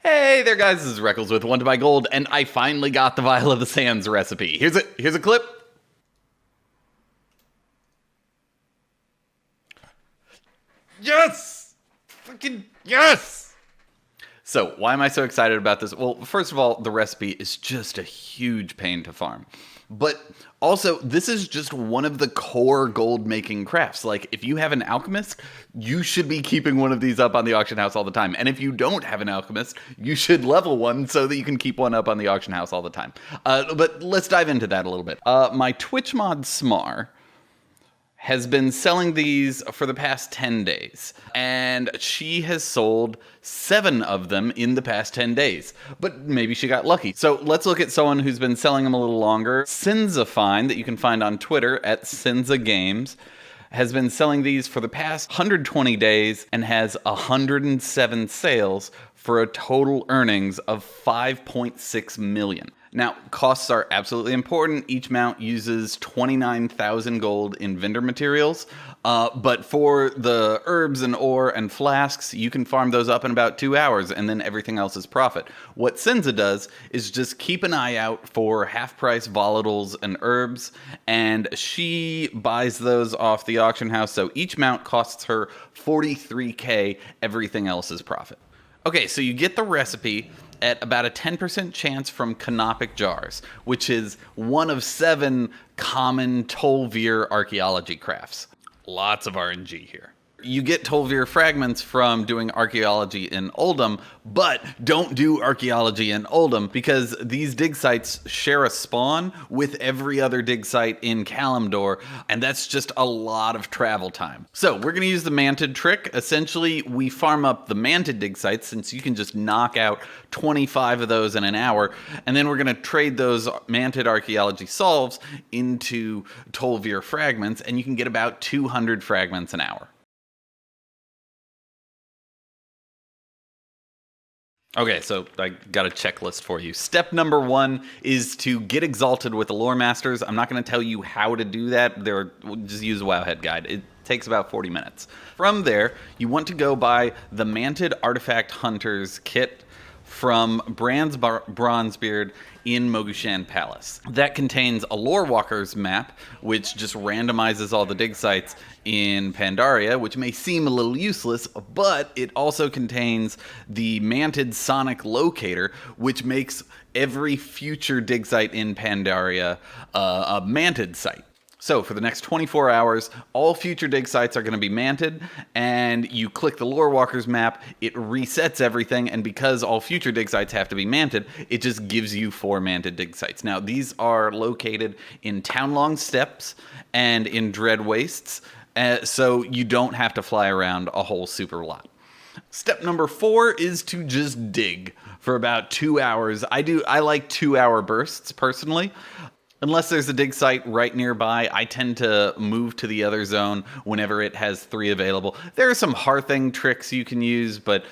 Hey there guys, this is Reckles with WTBGold, and I finally got the Vial of the Sands recipe. Here's a clip. Yes! Fucking yes! So, why am I so excited about this? Well, first of all, the recipe is just a huge pain to farm. But also, this is just one of the core gold making crafts. Like, if you have an alchemist, you should be keeping one of these up on the auction house all the time. And if you don't have an alchemist, you should level one so that you can keep one up on the auction house all the time. But let's dive into that a little bit. My Twitch mod Smar has been selling these for the past 10 days. And she has sold 7 of them in the past 10 days. But maybe she got lucky. So let's look at someone who's been selling them a little longer. Sinzafine, that you can find on Twitter at Sinza Games, has been selling these for the past 120 days and has 107 sales for a total earnings of 5.6 million. Now, costs are absolutely important. Each mount uses 29,000 gold in vendor materials, but for the herbs and ore and flasks, you can farm those up in about 2 hours, and then everything else is profit. What Sinza does is just keep an eye out for half-price volatiles and herbs, and she buys those off the auction house, so each mount costs her 43k, everything else is profit. Okay, so you get the recipe at about a 10% chance from canopic jars, which is one of 7 common Tol'vir archaeology crafts. Lots of RNG here. You get Tol'vir fragments from doing archaeology in Oldham, but don't do archaeology in Oldham because these dig sites share a spawn with every other dig site in Kalimdor, and that's just a lot of travel time. So we're going to use the Mantid trick. Essentially, we farm up the Mantid dig sites since you can just knock out 25 of those in an hour, and then we're going to trade those Mantid archaeology solves into Tol'vir fragments, and you can get about 200 fragments an hour. Okay, so I got a checklist for you. Step number 1 is to get exalted with the lore masters. I'm not going to tell you how to do that. Just use a Wowhead guide. It takes about 40 minutes. From there, you want to go buy the Mantid Artifact Hunters kit from Bran's Bronzebeard in Mogushan Palace. That contains a Lore Walkers map, which just randomizes all the dig sites in Pandaria, which may seem a little useless, but it also contains the Mantid Sonic Locator, which makes every future dig site in Pandaria a Mantid site. So for the next 24 hours, all future dig sites are going to be Mantid, and you click the Lore Walkers map, it resets everything, and because all future dig sites have to be Mantid, it just gives you 4 Mantid dig sites. Now, these are located in Townlong Steppes and in Dread Wastes, so you don't have to fly around a whole super lot. Step number 4 is to just dig for about 2 hours. I like 2-hour bursts, personally. Unless there's a dig site right nearby, I tend to move to the other zone whenever it has 3 available. There are some hearthing tricks you can use, but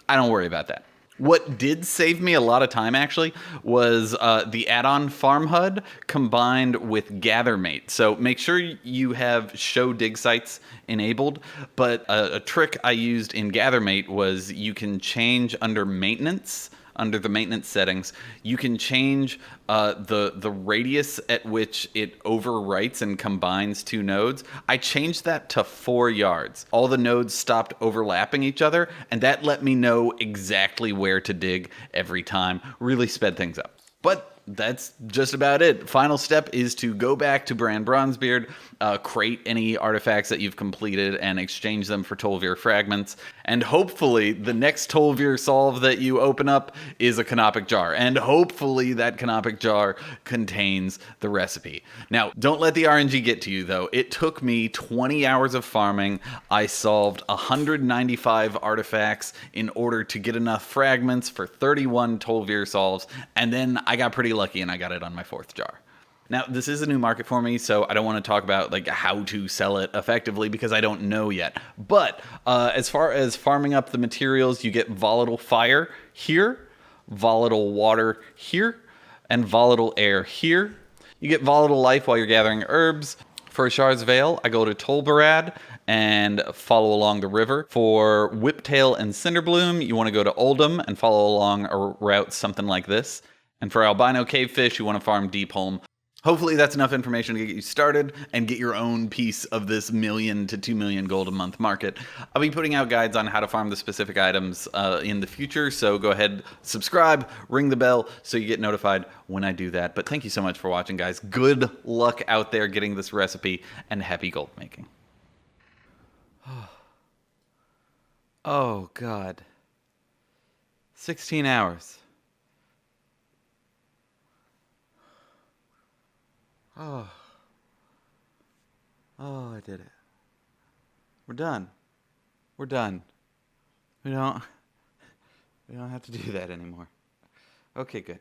I don't worry about that. What did save me a lot of time, actually, was the add-on Farm HUD combined with Gathermate. So make sure you have Show Dig Sites enabled, but a trick I used in Gathermate was you can change under Maintenance. Under the maintenance settings, you can change the radius at which it overwrites and combines 2 nodes. I changed that to 4 yards. All the nodes stopped overlapping each other, and that let me know exactly where to dig every time. Really sped things up. But that's just about it. Final step is to go back to Bran Bronzebeard, crate any artifacts that you've completed, and exchange them for Tol'vir fragments. And hopefully, the next Tol'vir solve that you open up is a canopic jar. And hopefully, that canopic jar contains the recipe. Now, don't let the RNG get to you, though. It took me 20 hours of farming. I solved 195 artifacts in order to get enough fragments for 31 Tol'vir solves. And then I got pretty lucky and I got it on my 4th jar. Now, this is a new market for me, so I don't want to talk about like how to sell it effectively because I don't know yet. But as far as farming up the materials, you get volatile fire here, volatile water here, and volatile air here. You get volatile life while you're gathering herbs. For Ashar's Vial, I go to Tol'vir and follow along the river. For Whiptail and Cinderbloom, you want to go to Oldham and follow along a route something like this. And for Albino Cavefish, you want to farm Deepholm. Hopefully that's enough information to get you started and get your own piece of this $1 million to $2 million gold a month market. I'll be putting out guides on how to farm the specific items in the future, so go ahead, subscribe, ring the bell so you get notified when I do that. But thank you so much for watching, guys. Good luck out there getting this recipe, and happy gold making. Oh, God. 16 hours. Oh, I did it. We're done. We're done. We don't have to do that anymore. Okay, good.